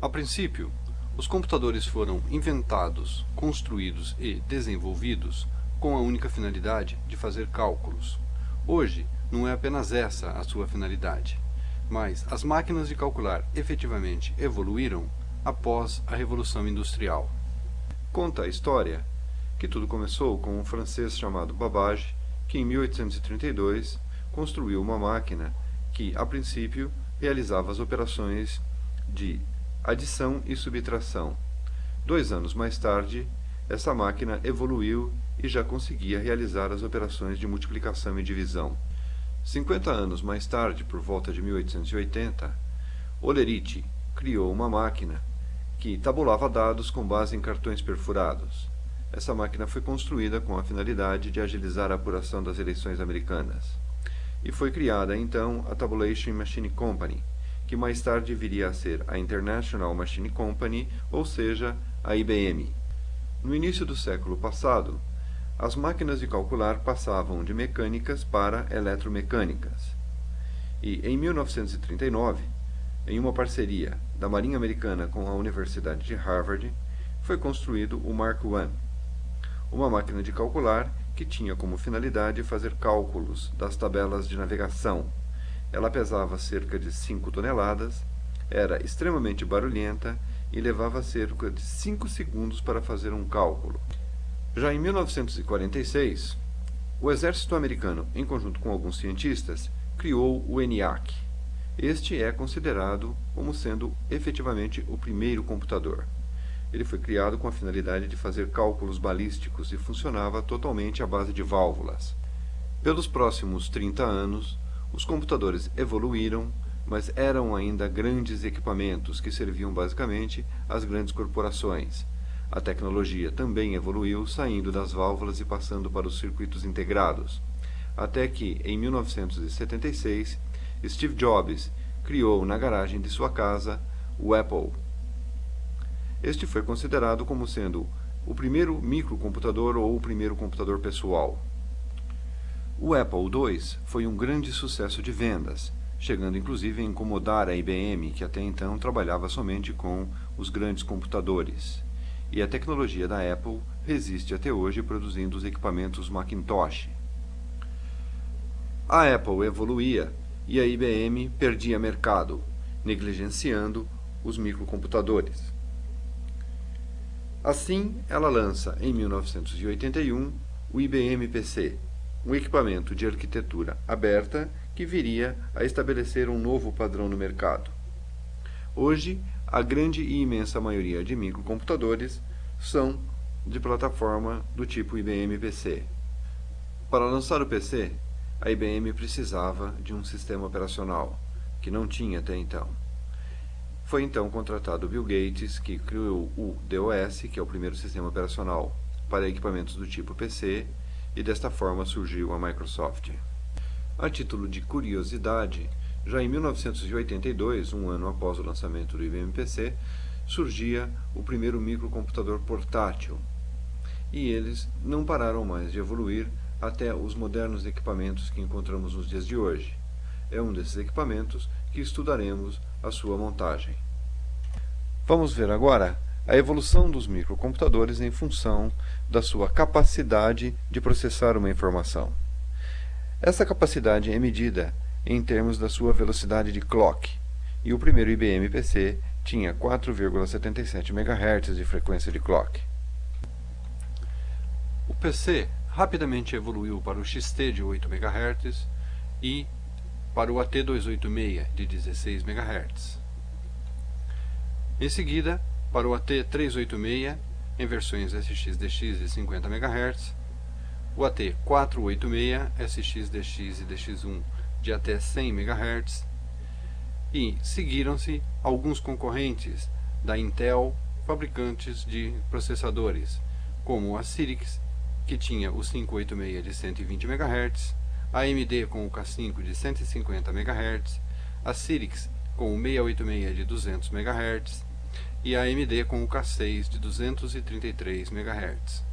A princípio, os computadores foram inventados, construídos e desenvolvidos com a única finalidade de fazer cálculos. Hoje, não é apenas essa a sua finalidade, mas as máquinas de calcular efetivamente evoluíram após a Revolução Industrial. Conta a história que tudo começou com um francês chamado Babbage, que em 1832 construiu uma máquina que, a princípio, realizava as operações de adição e subtração. 2 anos mais tarde, essa máquina evoluiu e já conseguia realizar as operações de multiplicação e divisão. 50 anos mais tarde, por volta de 1880, Olerite criou uma máquina que tabulava dados com base em cartões perfurados. Essa máquina foi construída com a finalidade de agilizar a apuração das eleições americanas. E foi criada, então, a Tabulation Machine Company, que mais tarde viria a ser a International Machine Company, ou seja, a IBM. No início do século passado, as máquinas de calcular passavam de mecânicas para eletromecânicas. E, em 1939, em uma parceria da Marinha Americana com a Universidade de Harvard, foi construído o Mark I, uma máquina de calcular que tinha como finalidade fazer cálculos das tabelas de navegação. Ela pesava cerca de 5 toneladas, era extremamente barulhenta e levava cerca de 5 segundos para fazer um cálculo. Já em 1946, o exército americano, em conjunto com alguns cientistas, criou o ENIAC. Este é considerado como sendo efetivamente o primeiro computador. Ele foi criado com a finalidade de fazer cálculos balísticos e funcionava totalmente à base de válvulas. Pelos próximos 30 anos, os computadores evoluíram, mas eram ainda grandes equipamentos que serviam basicamente às grandes corporações. A tecnologia também evoluiu, saindo das válvulas e passando para os circuitos integrados, até que, em 1976, Steve Jobs criou na garagem de sua casa o Apple. Este foi considerado como sendo o primeiro microcomputador ou o primeiro computador pessoal. O Apple II foi um grande sucesso de vendas, chegando inclusive a incomodar a IBM, que até então trabalhava somente com os grandes computadores. E a tecnologia da Apple resiste até hoje produzindo os equipamentos Macintosh. A Apple evoluía e a IBM perdia mercado, negligenciando os microcomputadores. Assim, ela lança, em 1981, o IBM PC, um equipamento de arquitetura aberta que viria a estabelecer um novo padrão no mercado. Hoje, a grande e imensa maioria de microcomputadores são de plataforma do tipo IBM PC. Para lançar o PC, a IBM precisava de um sistema operacional, que não tinha até então. Foi então contratado Bill Gates, que criou o DOS, que é o primeiro sistema operacional para equipamentos do tipo PC, e desta forma surgiu a Microsoft. A título de curiosidade, já em 1982, um ano após o lançamento do IBM PC, surgia o primeiro microcomputador portátil. E eles não pararam mais de evoluir até os modernos equipamentos que encontramos nos dias de hoje. É um desses equipamentos que estudaremos a sua montagem. Vamos ver agora a evolução dos microcomputadores em função da sua capacidade de processar uma informação. Essa capacidade é medida em termos da sua velocidade de clock, e o primeiro IBM PC tinha 4,77 MHz de frequência de clock. O PC rapidamente evoluiu para o XT de 8 MHz e para o AT286 de 16 MHz. Em seguida, para o AT386 em versões SX-DX de 50 MHz, o AT486 SX-DX e DX1 de até 100 MHz, e seguiram-se alguns concorrentes da Intel, fabricantes de processadores, como a Cyrix, que tinha o 586 de 120 MHz, a AMD com o K5 de 150 MHz, a Cyrix com o 686 de 200 MHz e a AMD com o K6 de 233 MHz.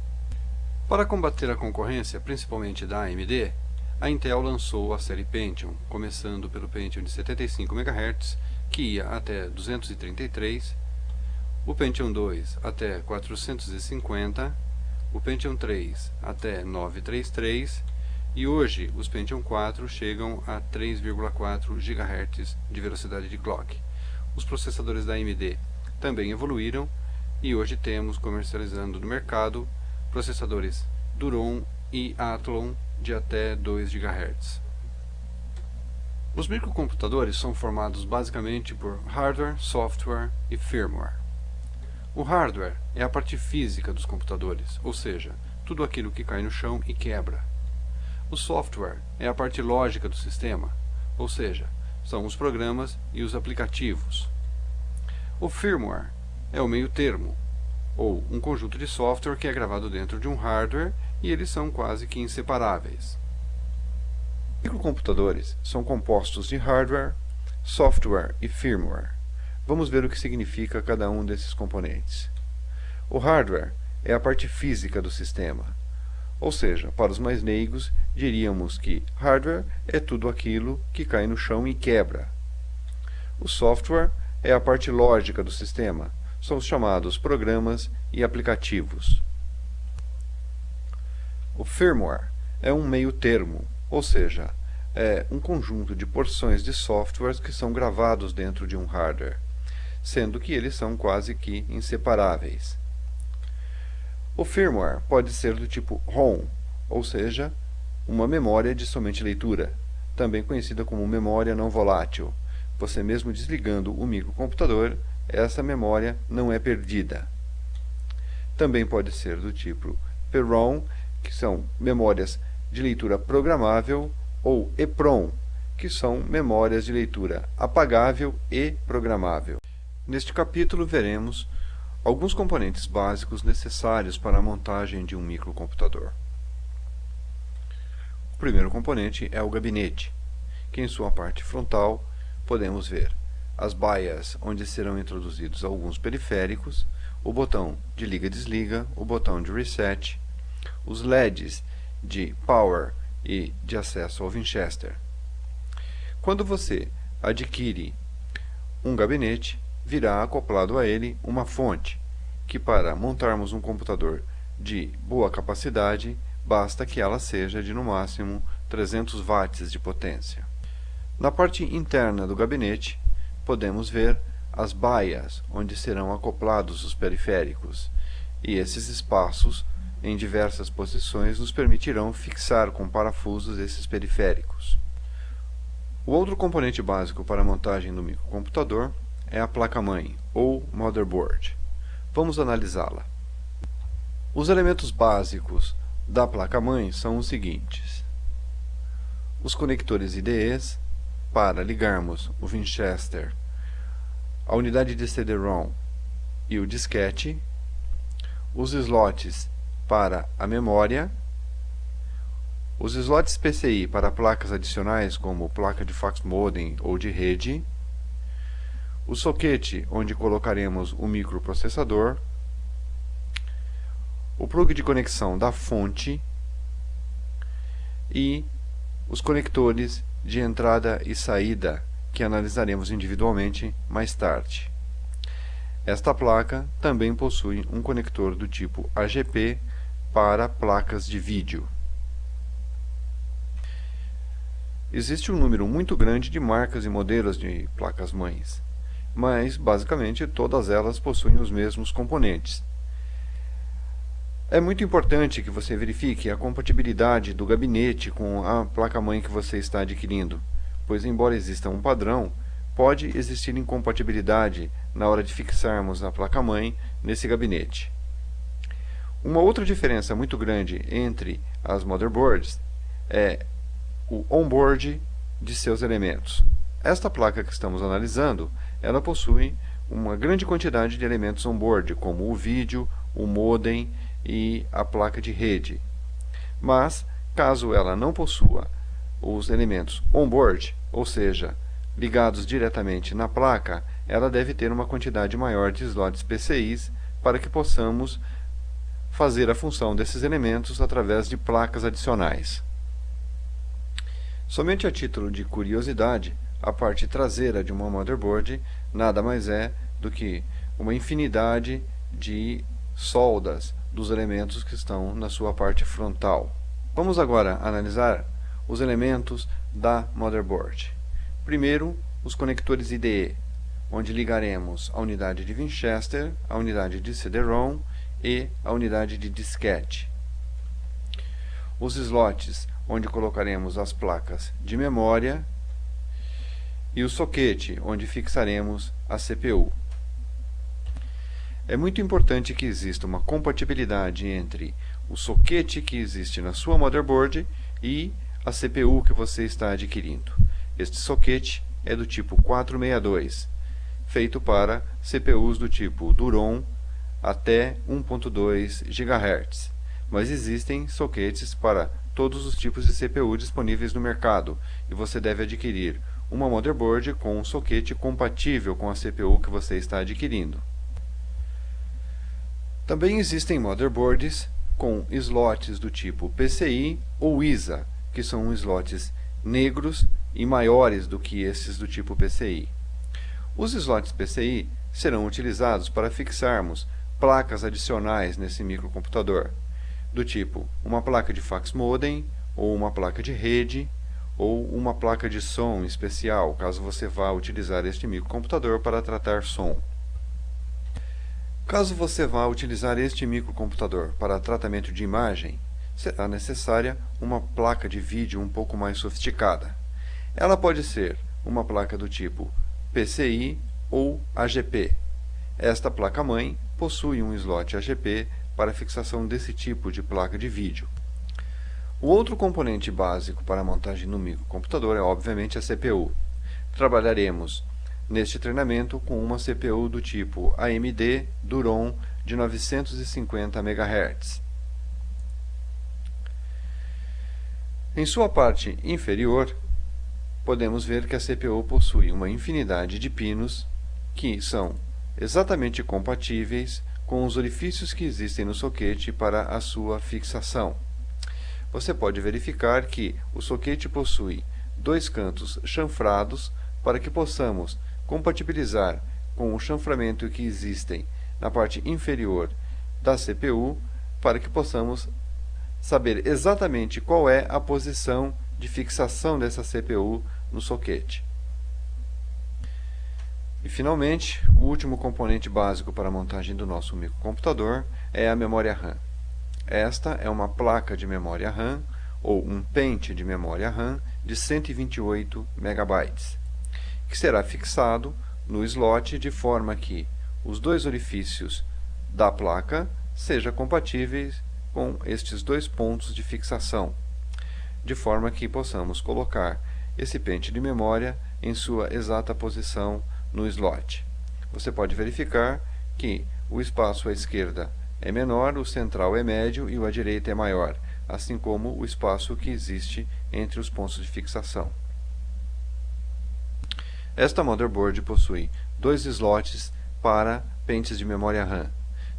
Para combater a concorrência, principalmente da AMD, a Intel lançou a série Pentium, começando pelo Pentium de 75 MHz, que ia até 233, o Pentium 2 até 450, o Pentium 3 até 933 e hoje os Pentium 4 chegam a 3,4 GHz de velocidade de clock. Os processadores da AMD também evoluíram e hoje temos comercializando no mercado processadores Duron e Athlon de até 2 GHz. Os microcomputadores são formados basicamente por hardware, software e firmware. O hardware é a parte física dos computadores, ou seja, tudo aquilo que cai no chão e quebra. O software é a parte lógica do sistema, ou seja, são os programas e os aplicativos. O firmware é o meio termo, ou um conjunto de software que é gravado dentro de um hardware e eles são quase que inseparáveis. Microcomputadores são compostos de hardware, software e firmware. Vamos ver o que significa cada um desses componentes. O hardware é a parte física do sistema, ou seja, para os mais leigos, diríamos que hardware é tudo aquilo que cai no chão e quebra. O software é a parte lógica do sistema, são os chamados programas e aplicativos. O firmware é um meio termo, ou seja, é um conjunto de porções de softwares que são gravados dentro de um hardware, sendo que eles são quase que inseparáveis. O firmware pode ser do tipo ROM, ou seja, uma memória de somente leitura, também conhecida como memória não volátil. Você mesmo desligando o microcomputador, essa memória não é perdida. Também pode ser do tipo PROM, que são memórias de leitura programável, ou EPROM, que são memórias de leitura apagável e programável. Neste capítulo veremos alguns componentes básicos necessários para a montagem de um microcomputador. O primeiro componente é o gabinete, que em sua parte frontal podemos ver as baias onde serão introduzidos alguns periféricos, o botão de liga e desliga, o botão de reset, os LEDs de power e de acesso ao Winchester. Quando você adquire um gabinete, virá acoplado a ele uma fonte, que para montarmos um computador de boa capacidade, basta que ela seja de no máximo 300 watts de potência. Na parte interna do gabinete, podemos ver as baias onde serão acoplados os periféricos, e esses espaços em diversas posições nos permitirão fixar com parafusos esses periféricos. O outro componente básico para a montagem do microcomputador é a placa-mãe, ou motherboard. Vamos analisá-la. Os elementos básicos da placa-mãe são os seguintes: os conectores IDEs para ligarmos o Winchester, a unidade de CD-ROM e o disquete, os slots para a memória, os slots PCI para placas adicionais como placa de fax modem ou de rede, o soquete onde colocaremos o microprocessador, o plug de conexão da fonte e os conectores de entrada e saída que analisaremos individualmente mais tarde. Esta placa também possui um conector do tipo AGP para placas de vídeo. Existe um número muito grande de marcas e modelos de placas-mães, mas basicamente todas elas possuem os mesmos componentes. É muito importante que você verifique a compatibilidade do gabinete com a placa-mãe que você está adquirindo, pois embora exista um padrão, pode existir incompatibilidade na hora de fixarmos a placa-mãe nesse gabinete. Uma outra diferença muito grande entre as motherboards é o onboard de seus elementos. Esta placa que estamos analisando, ela possui uma grande quantidade de elementos onboard, como o vídeo, o modem e a placa de rede. Mas, caso ela não possua os elementos onboard, ou seja, ligados diretamente na placa, ela deve ter uma quantidade maior de slots PCIs para que possamos fazer a função desses elementos através de placas adicionais. Somente a título de curiosidade, a parte traseira de uma motherboard nada mais é do que uma infinidade de soldas dos elementos que estão na sua parte frontal. Vamos agora analisar os elementos da motherboard. Primeiro, os conectores IDE, onde ligaremos a unidade de Winchester, a unidade de CD-ROM e a unidade de disquete. Os slots, onde colocaremos as placas de memória, e o soquete, onde fixaremos a CPU. É muito importante que exista uma compatibilidade entre o soquete que existe na sua motherboard e a CPU que você está adquirindo. Este soquete é do tipo 462, feito para CPUs do tipo Duron até 1.2 GHz, mas existem soquetes para todos os tipos de CPU disponíveis no mercado, e você deve adquirir uma motherboard com um soquete compatível com a CPU que você está adquirindo. Também existem motherboards com slots do tipo PCI ou ISA, que são slots negros e maiores do que esses do tipo PCI. Os slots PCI serão utilizados para fixarmos placas adicionais nesse microcomputador, do tipo uma placa de fax modem, ou uma placa de rede, ou uma placa de som especial, caso você vá utilizar este microcomputador para tratar som. Caso você vá utilizar este microcomputador para tratamento de imagem, será necessária uma placa de vídeo um pouco mais sofisticada. Ela pode ser uma placa do tipo PCI ou AGP. Esta placa-mãe possui um slot AGP para fixação desse tipo de placa de vídeo. O outro componente básico para a montagem no microcomputador é obviamente a CPU. Trabalharemos neste treinamento com uma CPU do tipo AMD Duron de 950 MHz. Em sua parte inferior, podemos ver que a CPU possui uma infinidade de pinos que são exatamente compatíveis com os orifícios que existem no soquete para a sua fixação. Você pode verificar que o soquete possui dois cantos chanfrados para que possamos compatibilizar com o chanframento que existem na parte inferior da CPU, para que possamos saber exatamente qual é a posição de fixação dessa CPU no soquete. E finalmente, o último componente básico para a montagem do nosso microcomputador é a memória RAM. Esta é uma placa de memória RAM ou um pente de memória RAM de 128 MB, que será fixado no slot de forma que os dois orifícios da placa sejam compatíveis com estes dois pontos de fixação, de forma que possamos colocar esse pente de memória em sua exata posição no slot. Você pode verificar que o espaço à esquerda é menor, o central é médio e o à direita é maior, assim como o espaço que existe entre os pontos de fixação. Esta motherboard possui dois slots para pentes de memória RAM.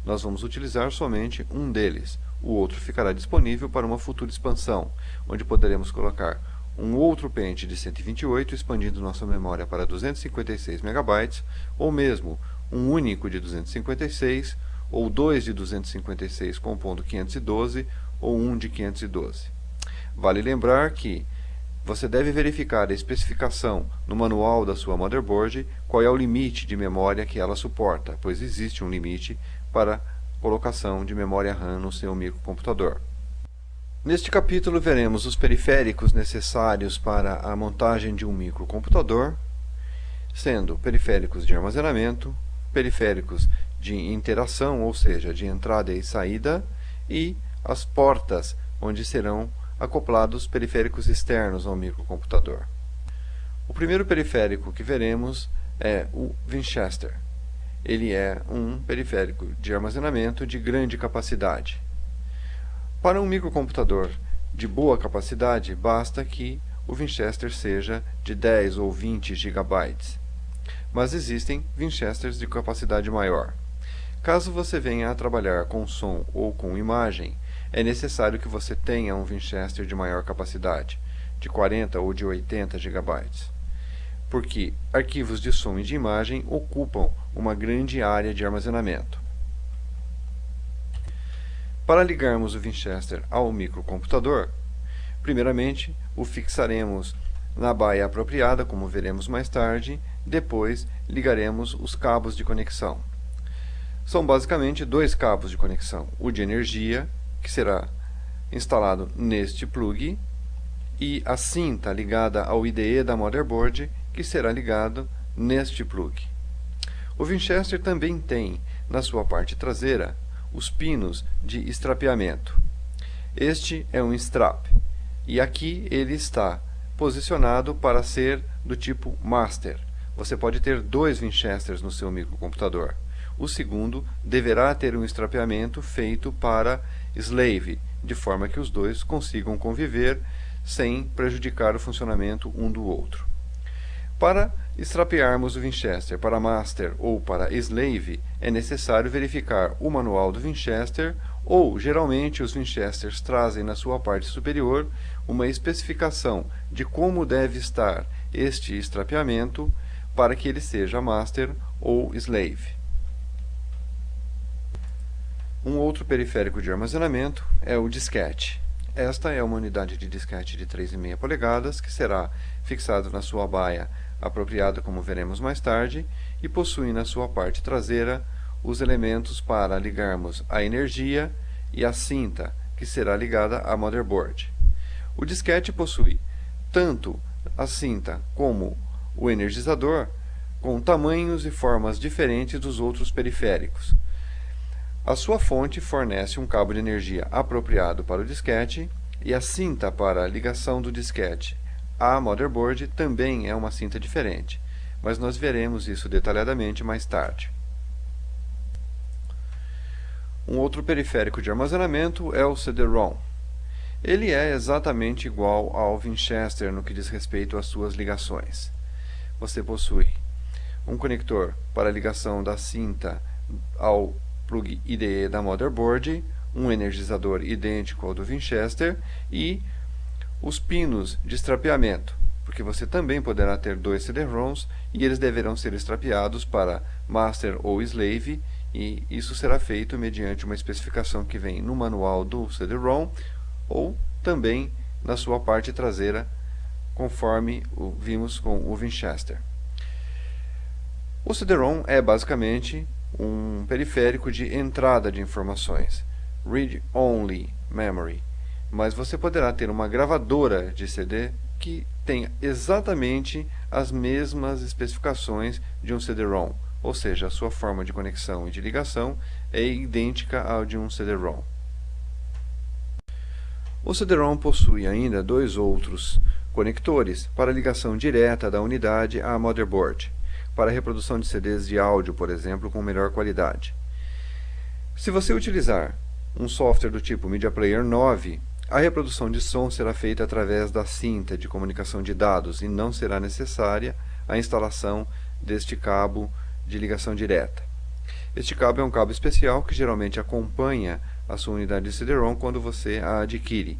Nós vamos utilizar somente um deles. O outro ficará disponível para uma futura expansão, onde poderemos colocar um outro pente de 128, expandindo nossa memória para 256 MB, ou mesmo um único de 256, ou dois de 256 compondo 512, ou um de 512. Vale lembrar que você deve verificar a especificação no manual da sua motherboard qual é o limite de memória que ela suporta, pois existe um limite para colocação de memória RAM no seu microcomputador. Neste capítulo veremos os periféricos necessários para a montagem de um microcomputador, sendo periféricos de armazenamento, periféricos de interação, ou seja, de entrada e saída, e as portas onde serão acoplados periféricos externos ao microcomputador. O primeiro periférico que veremos é o Winchester. Ele é um periférico de armazenamento de grande capacidade. Para um microcomputador de boa capacidade, basta que o Winchester seja de 10 ou 20 GB. Mas existem Winchesters de capacidade maior. Caso você venha a trabalhar com som ou com imagem, é necessário que você tenha um Winchester de maior capacidade, de 40 ou de 80 GB. porque arquivos de som e de imagem ocupam uma grande área de armazenamento. Para ligarmos o Winchester ao microcomputador, primeiramente o fixaremos na baia apropriada, como veremos mais tarde. Depois ligaremos os cabos de conexão. São basicamente dois cabos de conexão: o de energia, que será instalado neste plug, e a cinta ligada ao IDE da motherboard, que será ligado neste plug. O Winchester também tem, na sua parte traseira, os pinos de estrapeamento. Este é um strap, e aqui ele está posicionado para ser do tipo Master. Você pode ter dois Winchesters no seu microcomputador. O segundo deverá ter um estrapeamento feito para Slave, de forma que os dois consigam conviver sem prejudicar o funcionamento um do outro. Para estrapearmos o Winchester para Master ou para Slave, é necessário verificar o manual do Winchester, ou geralmente os Winchesters trazem na sua parte superior uma especificação de como deve estar este estrapeamento para que ele seja Master ou Slave. Um outro periférico de armazenamento é o disquete. Esta é uma unidade de disquete de 3,5 polegadas que será fixado na sua baia apropriada, como veremos mais tarde, e possui na sua parte traseira os elementos para ligarmos a energia e a cinta, que será ligada à motherboard. O disquete possui tanto a cinta como o energizador, com tamanhos e formas diferentes dos outros periféricos. A sua fonte fornece um cabo de energia apropriado para o disquete, e a cinta para a ligação do disquete à motherboard também é uma cinta diferente, mas nós veremos isso detalhadamente mais tarde. Um outro periférico de armazenamento é o CD-ROM. Ele é exatamente igual ao Winchester no que diz respeito às suas ligações. Você possui um conector para a ligação da cinta ao plug IDE da motherboard, um energizador idêntico ao do Winchester e os pinos de estrapeamento, porque você também poderá ter dois CD-ROMs e eles deverão ser estrapeados para Master ou Slave, e isso será feito mediante uma especificação que vem no manual do CD-ROM ou também na sua parte traseira, conforme vimos com o Winchester. O CD-ROM é basicamente um periférico de entrada de informações, Read-Only Memory, mas você poderá ter uma gravadora de CD que tenha exatamente as mesmas especificações de um CD-ROM, ou seja, a sua forma de conexão e de ligação é idêntica ao de um CD-ROM. O CD-ROM possui ainda dois outros conectores para ligação direta da unidade à motherboard, para reprodução de CDs de áudio, por exemplo, com melhor qualidade. Se você utilizar um software do tipo Media Player 9, a reprodução de som será feita através da cinta de comunicação de dados e não será necessária a instalação deste cabo de ligação direta. Este cabo é um cabo especial que geralmente acompanha a sua unidade de CD-ROM quando você a adquire,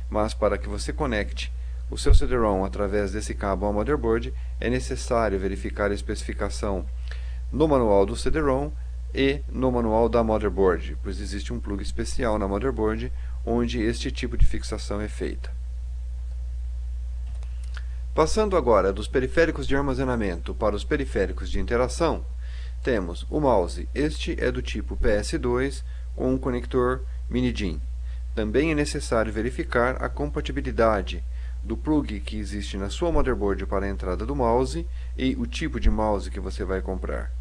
mas para que você conecte o seu CD-ROM através desse cabo ao motherboard, é necessário verificar a especificação no manual do CD-ROM e no manual da motherboard, pois existe um plug especial na motherboard onde este tipo de fixação é feita. Passando agora dos periféricos de armazenamento para os periféricos de interação, temos o mouse. Este é do tipo PS2 com um conector mini-DIN. Também é necessário verificar a compatibilidade do plug que existe na sua motherboard para a entrada do mouse e o tipo de mouse que você vai comprar.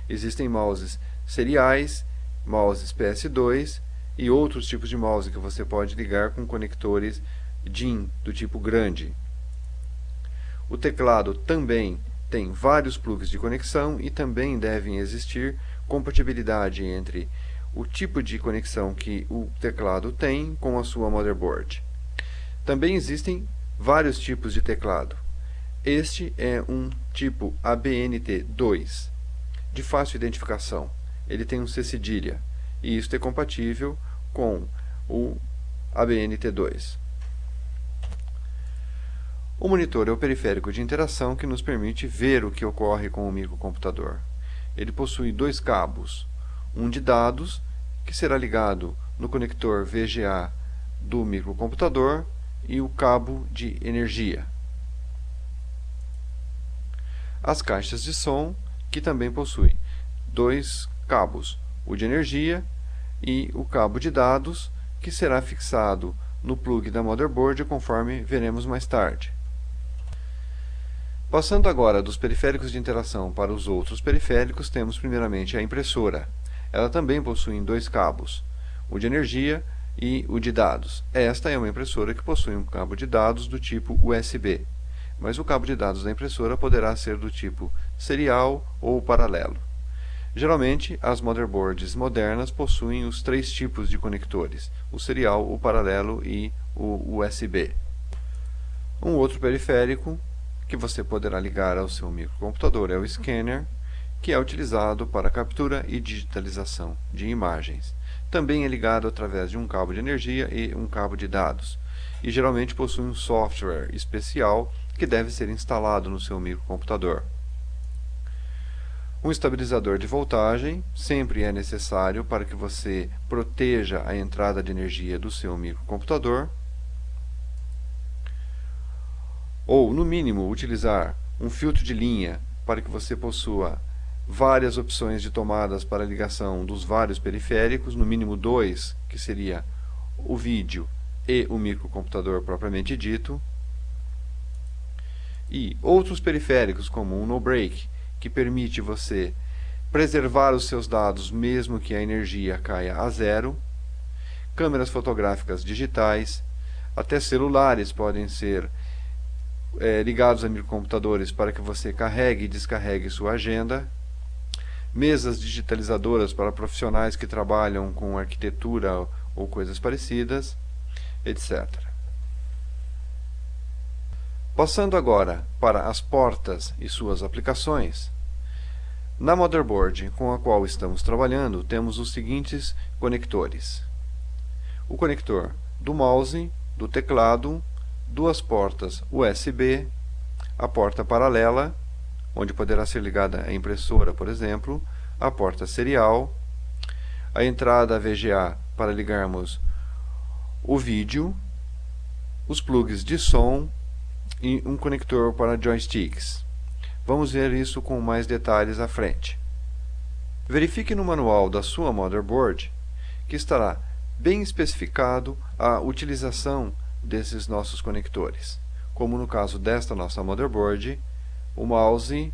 Existem mouses seriais, mouses PS2 e outros tipos de mouse que você pode ligar com conectores DIN do tipo grande. O teclado também tem vários plugs de conexão e também devem existir compatibilidade entre o tipo de conexão que o teclado tem com a sua motherboard. Também existem vários tipos de teclado. Este é um tipo ABNT2, de fácil identificação. Ele tem um C cedilha, e isto é compatível com o ABNT2. O monitor é o periférico de interação que nos permite ver o que ocorre com o microcomputador. Ele possui dois cabos, um de dados, que será ligado no conector VGA do microcomputador, e o cabo de energia. As caixas de som, que também possuem dois cabos, o de energia e o cabo de dados, que será fixado no plug da motherboard, conforme veremos mais tarde. Passando agora dos periféricos de interação para os outros periféricos, temos primeiramente a impressora. Ela também possui dois cabos, o de energia e o de dados. Esta é uma impressora que possui um cabo de dados do tipo USB, mas o cabo de dados da impressora poderá ser do tipo serial ou paralelo. Geralmente, as motherboards modernas possuem os três tipos de conectores, o serial, o paralelo e o USB. Um outro periférico que você poderá ligar ao seu microcomputador é o scanner, que é utilizado para captura e digitalização de imagens. Também é ligado através de um cabo de energia e um cabo de dados, e geralmente possui um software especial que deve ser instalado no seu microcomputador. Um estabilizador de voltagem sempre é necessário para que você proteja a entrada de energia do seu microcomputador, ou, no mínimo, utilizar um filtro de linha para que você possua várias opções de tomadas para ligação dos vários periféricos, no mínimo dois, que seria o vídeo e o microcomputador propriamente dito, e outros periféricos como um no-break, que permite você preservar os seus dados mesmo que a energia caia a zero, câmeras fotográficas digitais, até celulares podem ser ligados a microcomputadores para que você carregue e descarregue sua agenda, mesas digitalizadoras para profissionais que trabalham com arquitetura ou coisas parecidas, etc. Passando agora para as portas e suas aplicações, na motherboard com a qual estamos trabalhando temos os seguintes conectores: o conector do mouse, do teclado, duas portas USB, a porta paralela, onde poderá ser ligada a impressora, por exemplo, a porta serial, a entrada VGA para ligarmos o vídeo, os plugs de som e um conector para joysticks. Vamos ver isso com mais detalhes à frente. Verifique no manual da sua motherboard que estará bem especificado a utilização desses nossos conectores, como no caso desta nossa motherboard, o mouse,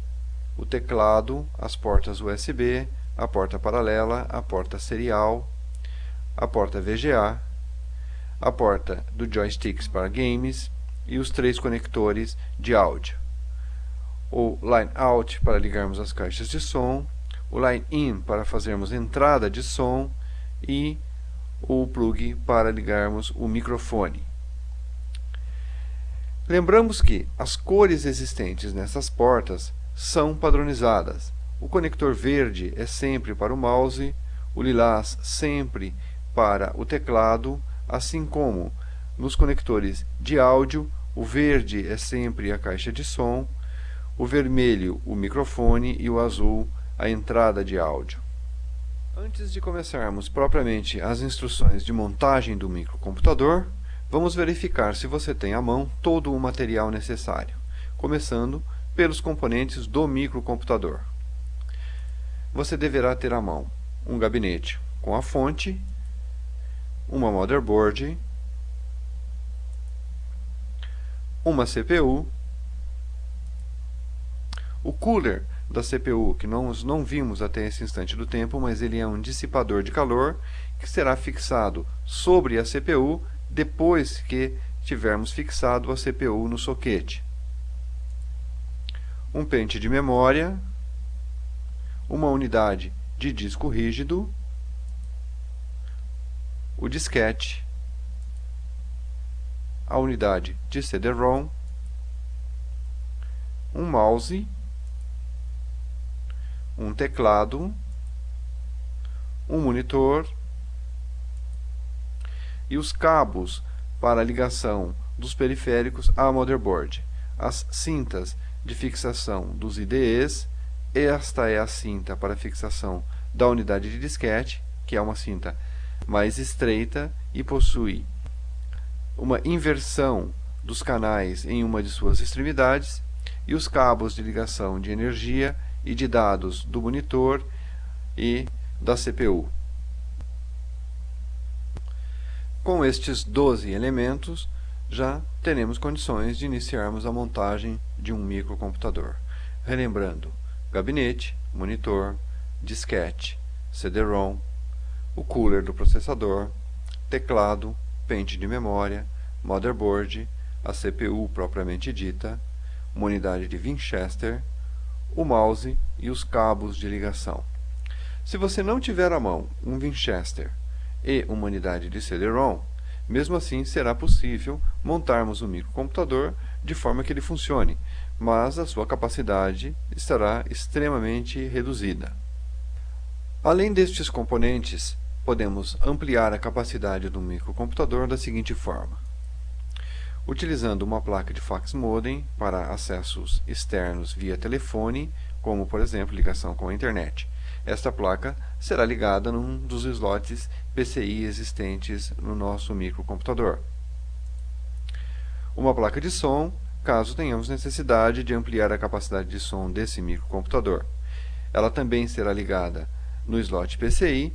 o teclado, as portas USB, a porta paralela, a porta serial, a porta VGA, a porta do joysticks para games e os três conectores de áudio. O line out para ligarmos as caixas de som, o line in para fazermos entrada de som e o plug para ligarmos o microfone. Lembramos que as cores existentes nessas portas são padronizadas. O conector verde é sempre para o mouse, o lilás sempre para o teclado, assim como nos conectores de áudio, o verde é sempre a caixa de som, o vermelho o microfone e o azul a entrada de áudio. Antes de começarmos propriamente as instruções de montagem do microcomputador, vamos verificar se você tem à mão todo o material necessário, começando pelos componentes do microcomputador. Você deverá ter à mão um gabinete com a fonte, uma motherboard, uma CPU, o cooler da CPU, que nós não vimos até esse instante do tempo, mas ele é um dissipador de calor que será fixado sobre a CPU depois que tivermos fixado a CPU no soquete. Um pente de memória, uma unidade de disco rígido, o disquete, a unidade de CD-ROM, um mouse, um teclado, um monitor e os cabos para a ligação dos periféricos à motherboard. as cintas de fixação dos IDEs. Esta é a cinta para fixação da unidade de disquete, que é uma cinta mais estreita e possui uma inversão dos canais em uma de suas extremidades, e os cabos de ligação de energia e de dados do monitor e da CPU. Com estes 12 elementos, já teremos condições de iniciarmos a montagem de um microcomputador. Relembrando: gabinete, monitor, disquete, CD-ROM, o cooler do processador, teclado, pente de memória, motherboard, a CPU propriamente dita, uma unidade de Winchester, o mouse e os cabos de ligação. Se você não tiver à mão um Winchester e uma unidade de CD-ROM, mesmo assim será possível montarmos um microcomputador de forma que ele funcione, mas a sua capacidade estará extremamente reduzida. Além destes componentes, podemos ampliar a capacidade do microcomputador da seguinte forma: utilizando uma placa de fax modem para acessos externos via telefone, como por exemplo ligação com a internet. Esta placa será ligada num dos slots PCI existentes no nosso microcomputador. Uma placa de som, caso tenhamos necessidade de ampliar a capacidade de som desse microcomputador. Ela também será ligada no slot PCI,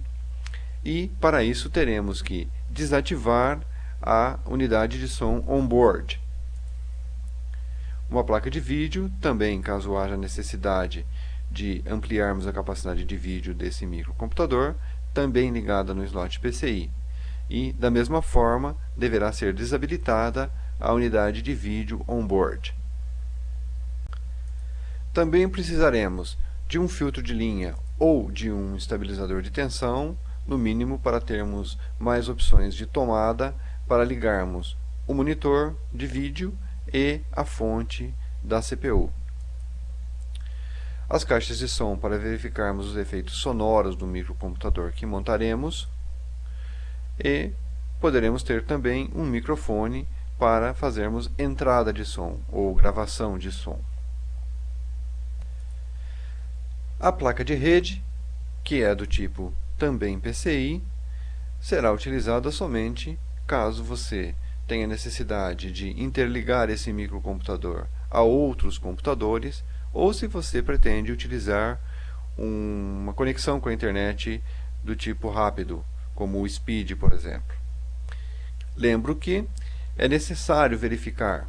e para isso teremos que desativar a unidade de som on-board. Uma placa de vídeo, também caso haja necessidade de ampliarmos a capacidade de vídeo desse microcomputador, também ligada no slot PCI. E, da mesma forma, deverá ser desabilitada a unidade de vídeo on-board. Também precisaremos de um filtro de linha ou de um estabilizador de tensão, no mínimo para termos mais opções de tomada para ligarmos o monitor de vídeo e a fonte da CPU. As caixas de som para verificarmos os efeitos sonoros do microcomputador que montaremos, e poderemos ter também um microfone para fazermos entrada de som ou gravação de som. A placa de rede, que é do tipo também PCI, será utilizada somente caso você tenha necessidade de interligar esse microcomputador a outros computadores, ou se você pretende utilizar uma conexão com a internet do tipo rápido, como o Speed, por exemplo. Lembro que é necessário verificar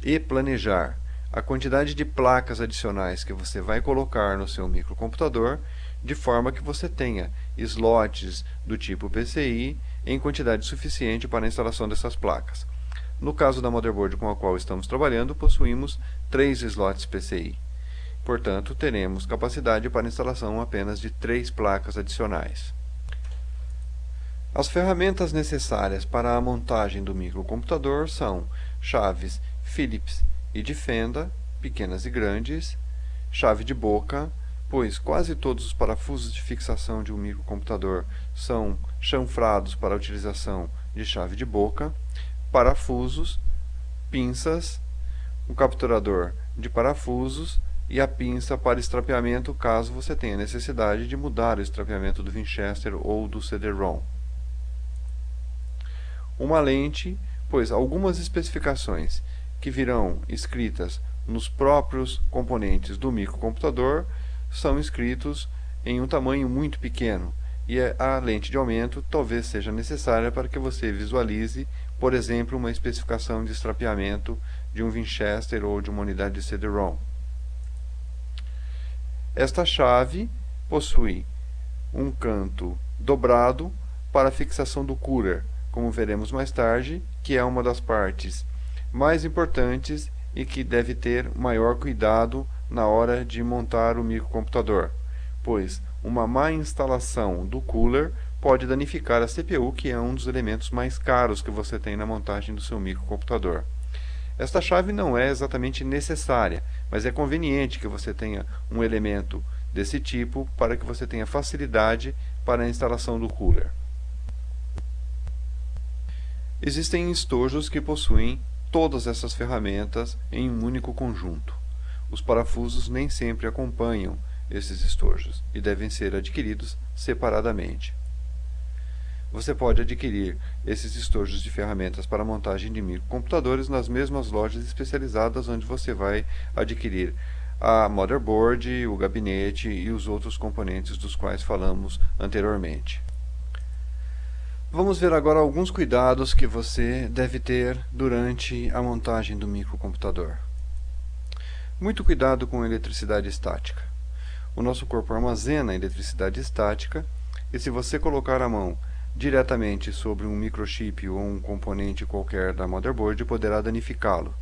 e planejar a quantidade de placas adicionais que você vai colocar no seu microcomputador, de forma que você tenha slots do tipo PCI em quantidade suficiente para a instalação dessas placas. No caso da motherboard com a qual estamos trabalhando, possuímos 3 slots PCI. Portanto, teremos capacidade para a instalação apenas de 3 placas adicionais. As ferramentas necessárias para a montagem do microcomputador são chaves Phillips e de fenda, pequenas e grandes, chave de boca, pois quase todos os parafusos de fixação de um microcomputador são chanfrados para a utilização de chave de boca, parafusos, pinças, um capturador de parafusos e a pinça para estrapeamento caso você tenha necessidade de mudar o estrapeamento do Winchester ou do CD-ROM. Uma lente, pois algumas especificações que virão escritas nos próprios componentes do microcomputador são escritos em um tamanho muito pequeno, e a lente de aumento talvez seja necessária para que você visualize, por exemplo, uma especificação de estrapeamento de um Winchester ou de uma unidade de CD-ROM. Esta chave possui um canto dobrado para a fixação do cooler, como veremos mais tarde, que é uma das partes mais importantes e que deve ter maior cuidado na hora de montar o microcomputador, pois uma má instalação do cooler pode danificar a CPU, que é um dos elementos mais caros que você tem na montagem do seu microcomputador. Esta chave não é exatamente necessária, mas é conveniente que você tenha um elemento desse tipo para que você tenha facilidade para a instalação do cooler. Existem estojos que possuem todas essas ferramentas em um único conjunto. Os parafusos nem sempre acompanham esses estojos e devem ser adquiridos separadamente. Você pode adquirir esses estojos de ferramentas para montagem de microcomputadores nas mesmas lojas especializadas onde você vai adquirir a motherboard, o gabinete e os outros componentes dos quais falamos anteriormente. Vamos ver agora alguns cuidados que você deve ter durante a montagem do microcomputador. Muito cuidado com a eletricidade estática. O nosso corpo armazena eletricidade estática e se você colocar a mão diretamente sobre um microchip ou um componente qualquer da motherboard, poderá danificá-lo.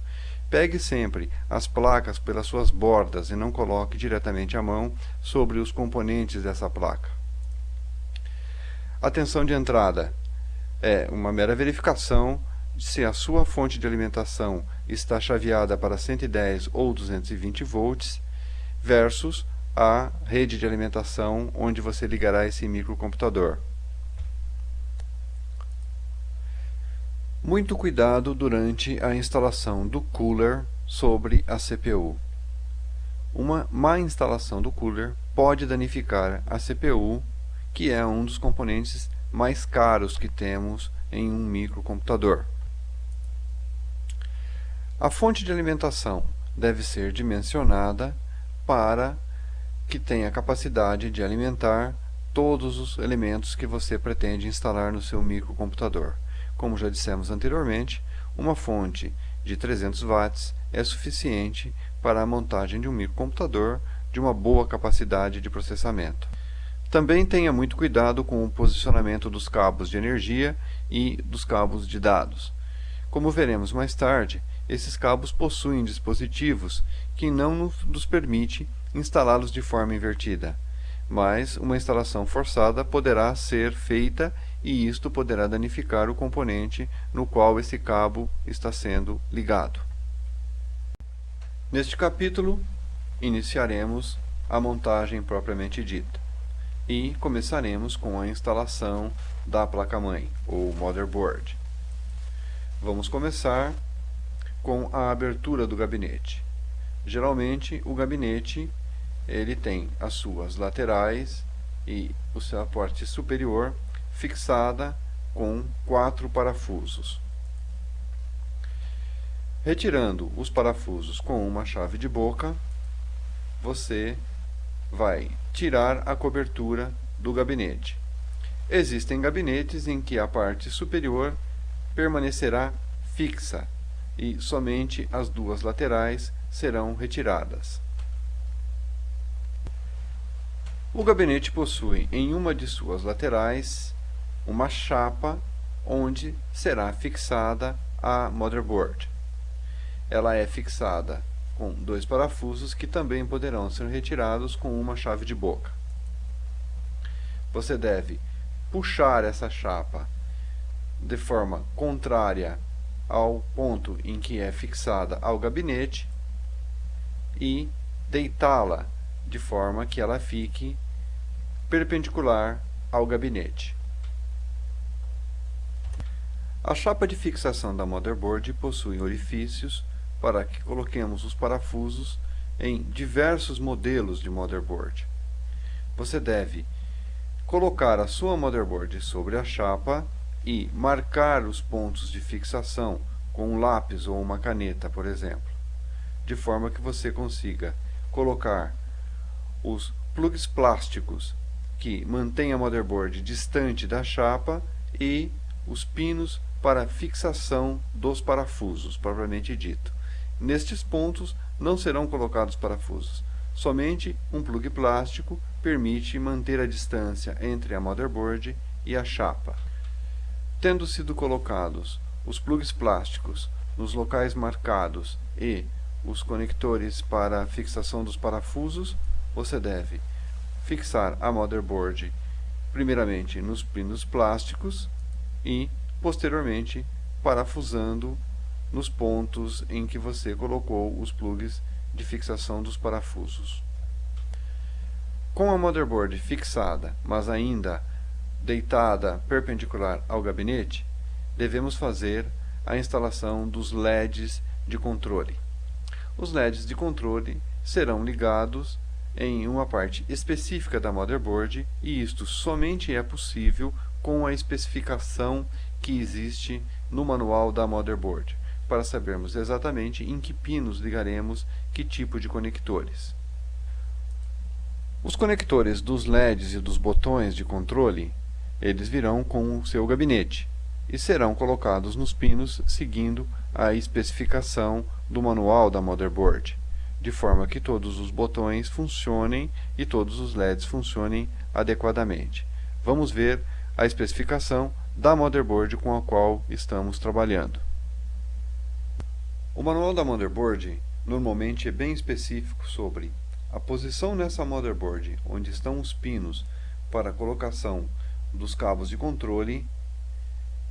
Pegue sempre as placas pelas suas bordas e não coloque diretamente a mão sobre os componentes dessa placa. A tensão de entrada é uma mera verificação se a sua fonte de alimentação está chaveada para 110 ou 220 volts versus a rede de alimentação onde você ligará esse microcomputador. Muito cuidado durante a instalação do cooler sobre a CPU. Uma má instalação do cooler pode danificar a CPU, que é um dos componentes mais caros que temos em um microcomputador. A fonte de alimentação deve ser dimensionada para que tenha capacidade de alimentar todos os elementos que você pretende instalar no seu microcomputador. Como já dissemos anteriormente, uma fonte de 300 watts é suficiente para a montagem de um microcomputador de uma boa capacidade de processamento. Também tenha muito cuidado com o posicionamento dos cabos de energia e dos cabos de dados. Como veremos mais tarde, esses cabos possuem dispositivos que não nos permite instalá-los de forma invertida, mas uma instalação forçada poderá ser feita e isto poderá danificar o componente no qual esse cabo está sendo ligado. Neste capítulo, iniciaremos a montagem propriamente dita e começaremos com a instalação da placa-mãe, ou motherboard. Vamos começar com a abertura do gabinete. Geralmente, o gabinete ele tem as suas laterais e o seu parte superior fixada com 4 parafusos. Retirando os parafusos com uma chave de boca, você vai tirar a cobertura do gabinete. Existem gabinetes em que a parte superior permanecerá fixa e somente as duas laterais serão retiradas. O gabinete possui em uma de suas laterais uma chapa onde será fixada a motherboard. Ela é fixada com 2 parafusos que também poderão ser retirados com uma chave de boca. Você deve puxar essa chapa de forma contrária ao ponto em que é fixada ao gabinete e deitá-la de forma que ela fique perpendicular ao gabinete. A chapa de fixação da motherboard possui orifícios para que coloquemos os parafusos em diversos modelos de motherboard. Você deve colocar a sua motherboard sobre a chapa e marcar os pontos de fixação com um lápis ou uma caneta, por exemplo, de forma que você consiga colocar os plugs plásticos que mantêm a motherboard distante da chapa e os pinos para fixação dos parafusos, propriamente dito. Nestes pontos não serão colocados parafusos. Somente um plug plástico permite manter a distância entre a motherboard e a chapa. Tendo sido colocados os plugs plásticos nos locais marcados e os conectores para a fixação dos parafusos, você deve fixar a motherboard primeiramente nos pinos plásticos e posteriormente parafusando nos pontos em que você colocou os plugs de fixação dos parafusos. Com a motherboard fixada, mas ainda deitada perpendicular ao gabinete, devemos fazer a instalação dos LEDs de controle. Os LEDs de controle serão ligados em uma parte específica da motherboard, e isto somente é possível com a especificação que existe no manual da motherboard, para sabermos exatamente em que pinos ligaremos que tipo de conectores. Os conectores dos LEDs e dos botões de controle, eles virão com o seu gabinete e serão colocados nos pinos seguindo a especificação do manual da motherboard, de forma que todos os botões funcionem e todos os LEDs funcionem adequadamente. Vamos ver a especificação da motherboard com a qual estamos trabalhando. O manual da motherboard normalmente é bem específico sobre a posição nessa motherboard onde estão os pinos para a colocação dos cabos de controle,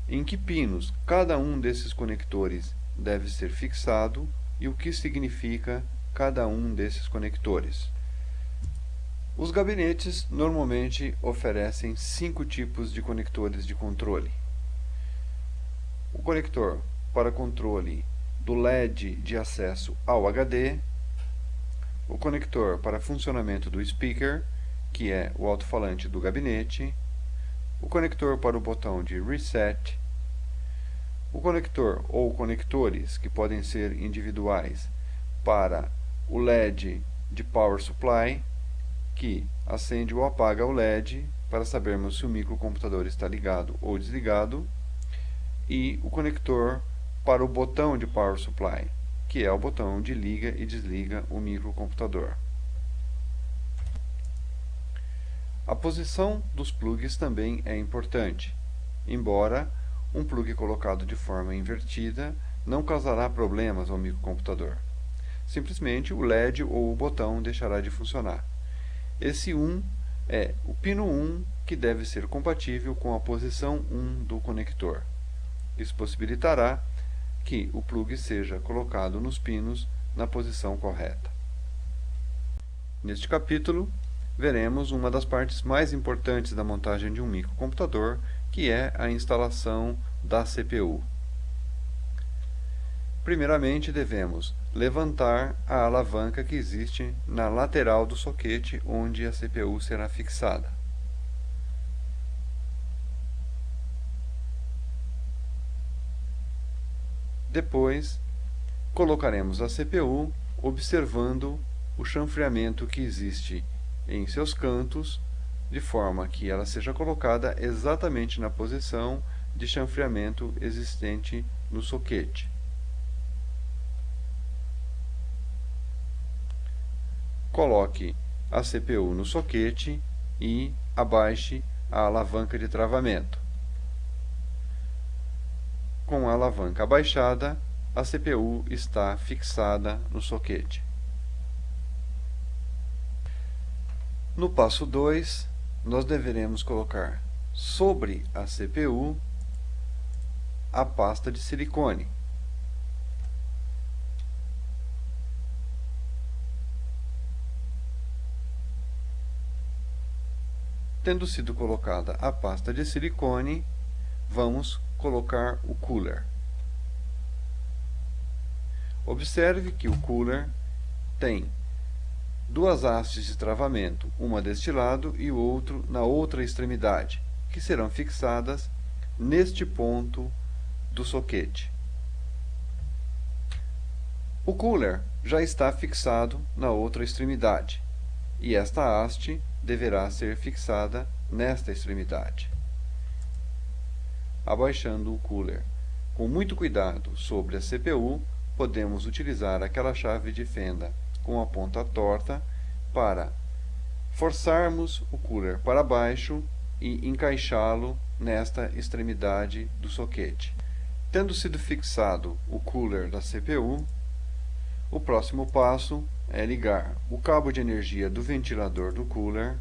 em que pinos cada um desses conectores deve ser fixado e o que significa cada um desses conectores. Os gabinetes normalmente oferecem 5 tipos de conectores de controle. O conector para controle do LED de acesso ao HD, o conector para funcionamento do speaker, que é o alto-falante do gabinete, o conector para o botão de reset, o conector ou conectores que podem ser individuais para o LED de power supply, que acende ou apaga o LED para sabermos se o microcomputador está ligado ou desligado, e o conector para o botão de power supply, que é o botão de liga e desliga o microcomputador. A posição dos plugs também é importante, embora um plug colocado de forma invertida não causará problemas ao microcomputador. Simplesmente o LED ou o botão deixará de funcionar. Esse 1 é o pino 1 que deve ser compatível com a posição 1 do conector. Isso possibilitará que o plug seja colocado nos pinos na posição correta. Neste capítulo, veremos uma das partes mais importantes da montagem de um microcomputador, que é a instalação da CPU. Primeiramente, devemos levantar a alavanca que existe na lateral do soquete onde a CPU será fixada. Depois, colocaremos a CPU observando o chanfreamento que existe em seus cantos, de forma que ela seja colocada exatamente na posição de chanfreamento existente no soquete. Coloque a CPU no soquete e abaixe a alavanca de travamento. Com a alavanca abaixada, a CPU está fixada no soquete. No passo 2, nós deveremos colocar sobre a CPU a pasta de silicone. Tendo sido colocada a pasta de silicone, vamos colocar o cooler. Observe que o cooler tem duas hastes de travamento, uma deste lado e o outro na outra extremidade, que serão fixadas neste ponto do soquete. O cooler já está fixado na outra extremidade, e esta haste deverá ser fixada nesta extremidade. Abaixando o cooler com muito cuidado sobre a CPU, podemos utilizar aquela chave de fenda com a ponta torta para forçarmos o cooler para baixo e encaixá-lo nesta extremidade do soquete. Tendo sido fixado o cooler da CPU, o próximo passo é ligar o cabo de energia do ventilador do cooler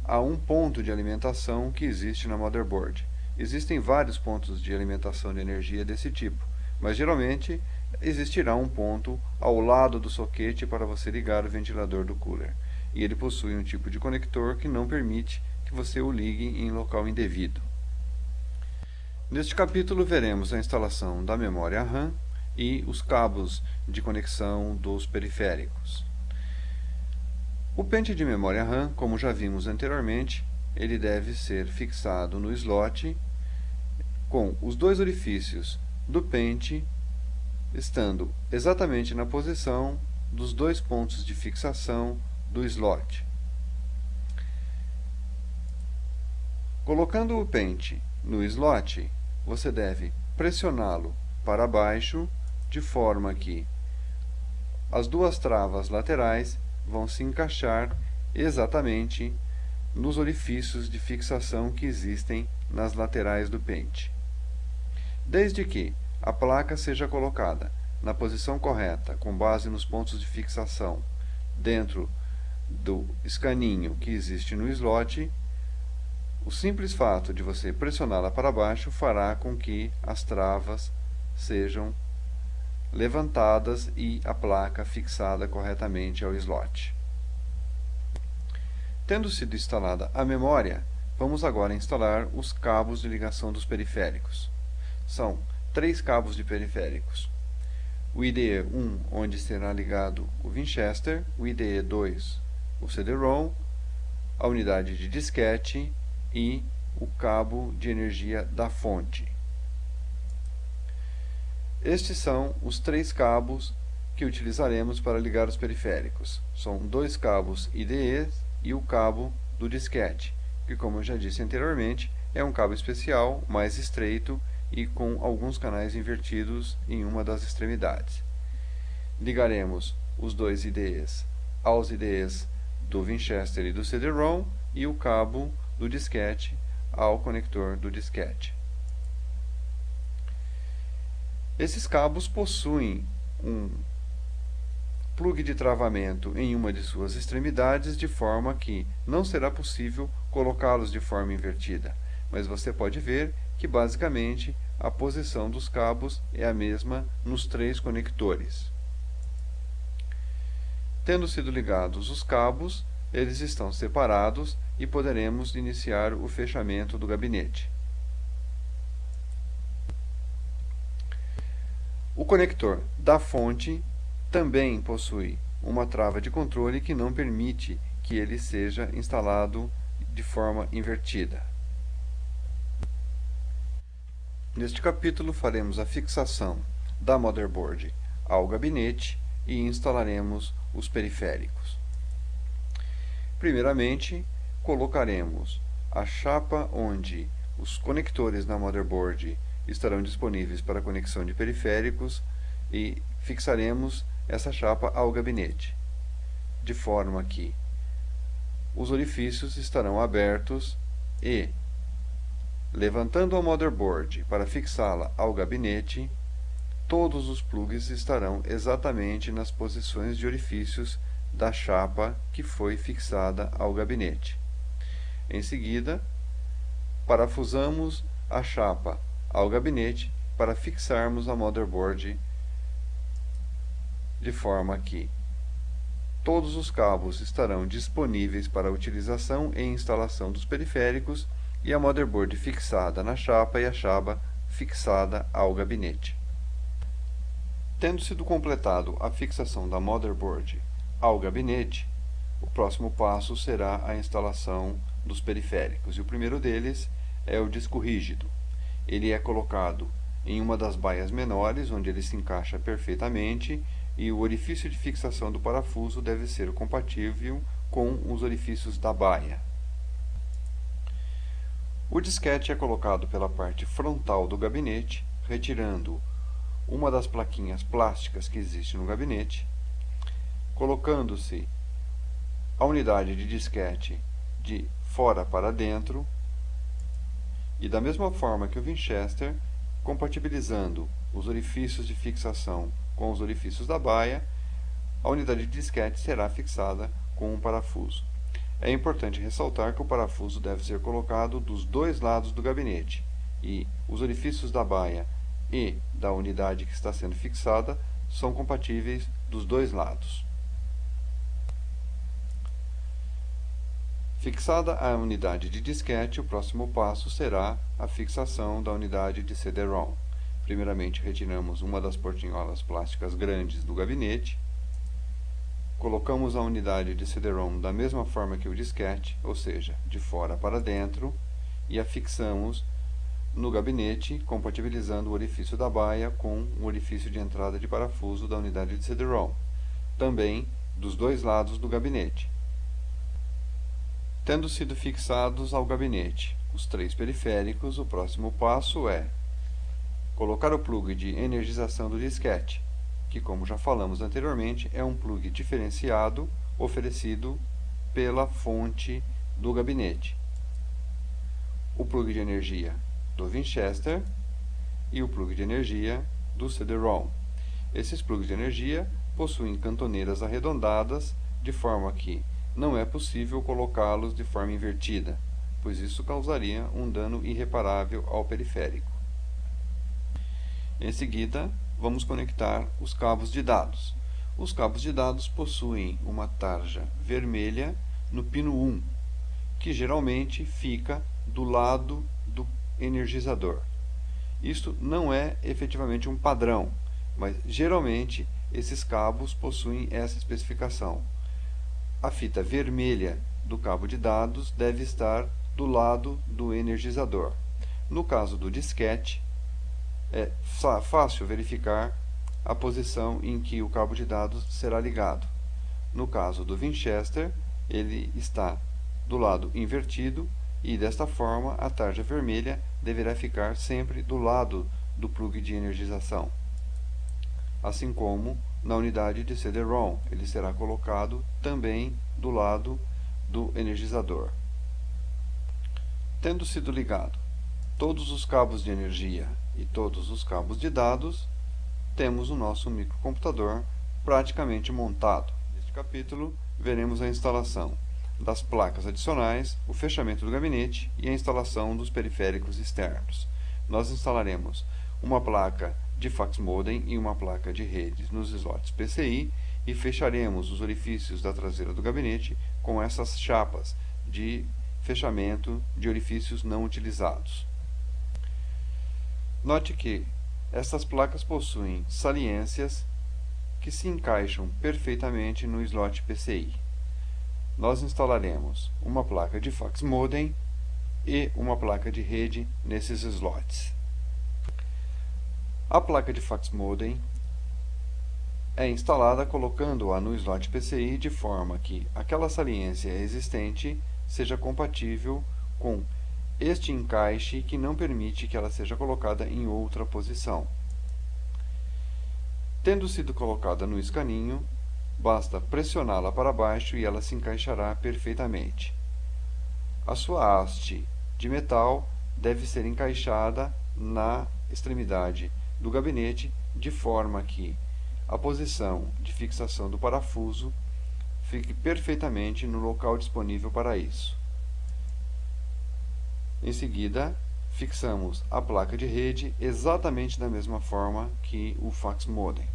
a um ponto de alimentação que existe na motherboard. Existem vários pontos de alimentação de energia desse tipo, mas geralmente existirá um ponto ao lado do soquete para você ligar o ventilador do cooler, e ele possui um tipo de conector que não permite que você o ligue em local indevido. Neste capítulo veremos a instalação da memória RAM e os cabos de conexão dos periféricos. O pente de memória RAM, como já vimos anteriormente, ele deve ser fixado no slot com os dois orifícios do pente estando exatamente na posição dos dois pontos de fixação do slot. Colocando o pente no slot, você deve pressioná-lo para baixo, de forma que as duas travas laterais vão se encaixar exatamente nos orifícios de fixação que existem nas laterais do pente. Desde que a placa seja colocada na posição correta, com base nos pontos de fixação dentro do escaninho que existe no slot, o simples fato de você pressioná-la para baixo fará com que as travas sejam levantadas e a placa fixada corretamente ao slot. Tendo sido instalada a memória, vamos agora instalar os cabos de ligação dos periféricos. São 3 cabos de periféricos. O IDE 1, onde será ligado o Winchester, o IDE 2, o CD-ROM, a unidade de disquete e o cabo de energia da fonte. Estes são os 3 cabos que utilizaremos para ligar os periféricos. São 2 cabos IDE e o cabo do disquete, que, como eu já disse anteriormente, é um cabo especial, mais estreito e com alguns canais invertidos em uma das extremidades. Ligaremos os 2 IDEs aos IDEs do Winchester e do CD-ROM e o cabo do disquete ao conector do disquete. Esses cabos possuem um plug de travamento em uma de suas extremidades, de forma que não será possível colocá-los de forma invertida, mas você pode ver que basicamente a posição dos cabos é a mesma nos 3 conectores. Tendo sido ligados os cabos, eles estão separados e poderemos iniciar o fechamento do gabinete. O conector da fonte também possui uma trava de controle que não permite que ele seja instalado de forma invertida. Neste capítulo faremos a fixação da motherboard ao gabinete e instalaremos os periféricos. Primeiramente, colocaremos a chapa onde os conectores da motherboard estarão disponíveis para conexão de periféricos e fixaremos essa chapa ao gabinete, de forma que os orifícios estarão abertos e, levantando a motherboard para fixá-la ao gabinete, todos os plugs estarão exatamente nas posições de orifícios da chapa que foi fixada ao gabinete. Em seguida, parafusamos a chapa ao gabinete para fixarmos a motherboard de forma que todos os cabos estarão disponíveis para a utilização e instalação dos periféricos e a motherboard fixada na chapa e a chapa fixada ao gabinete. Tendo sido completado a fixação da motherboard ao gabinete, o próximo passo será a instalação dos periféricos, e o primeiro deles é o disco rígido. Ele é colocado em uma das baias menores, onde ele se encaixa perfeitamente, e o orifício de fixação do parafuso deve ser compatível com os orifícios da baia. O disquete é colocado pela parte frontal do gabinete, retirando uma das plaquinhas plásticas que existe no gabinete, colocando-se a unidade de disquete de fora para dentro, e da mesma forma que o Winchester, compatibilizando os orifícios de fixação com os orifícios da baia, a unidade de disquete será fixada com um parafuso. É importante ressaltar que o parafuso deve ser colocado dos 2 lados do gabinete, e os orifícios da baia e da unidade que está sendo fixada são compatíveis dos 2 lados. Fixada a unidade de disquete, o próximo passo será a fixação da unidade de CD-ROM. Primeiramente, retiramos uma das portinholas plásticas grandes do gabinete, colocamos a unidade de CD-ROM da mesma forma que o disquete, ou seja, de fora para dentro, e a fixamos no gabinete, compatibilizando o orifício da baia com o orifício de entrada de parafuso da unidade de CD-ROM, também dos dois lados do gabinete. Tendo sido fixados ao gabinete os três periféricos, o próximo passo é colocar o plug de energização do disquete, que, como já falamos anteriormente, é um plug diferenciado oferecido pela fonte do gabinete. O plug de energia do Winchester e o plug de energia do CD-ROM. Esses plugs de energia possuem cantoneiras arredondadas, de forma que não é possível colocá-los de forma invertida, pois isso causaria um dano irreparável ao periférico. Em seguida, vamos conectar os cabos de dados. Os cabos de dados possuem uma tarja vermelha no pino 1, que geralmente fica do lado do energizador. Isto não é efetivamente um padrão, mas geralmente esses cabos possuem essa especificação. A fita vermelha do cabo de dados deve estar do lado do energizador. No caso do disquete, é fácil verificar a posição em que o cabo de dados será ligado. No caso do Winchester, ele está do lado invertido e, desta forma, a tarja vermelha deverá ficar sempre do lado do plug de energização. Assim como na unidade de CD-ROM, ele será colocado também do lado do energizador. Tendo sido ligado todos os cabos de energia e todos os cabos de dados, temos o nosso microcomputador praticamente montado. Neste capítulo, veremos a instalação das placas adicionais, o fechamento do gabinete e a instalação dos periféricos externos. Nós instalaremos uma placa de fax modem e uma placa de rede nos slots PCI e fecharemos os orifícios da traseira do gabinete com essas chapas de fechamento de orifícios não utilizados. Note que estas placas possuem saliências que se encaixam perfeitamente no slot PCI. Nós instalaremos uma placa de fax modem e uma placa de rede nesses slots. A placa de fax modem é instalada colocando-a no slot PCI de forma que aquela saliência existente seja compatível com este encaixe que não permite que ela seja colocada em outra posição. Tendo sido colocada no escaninho, basta pressioná-la para baixo e ela se encaixará perfeitamente. A sua haste de metal deve ser encaixada na extremidade do gabinete de forma que a posição de fixação do parafuso fique perfeitamente no local disponível para isso. Em seguida, fixamos a placa de rede exatamente da mesma forma que o fax modem.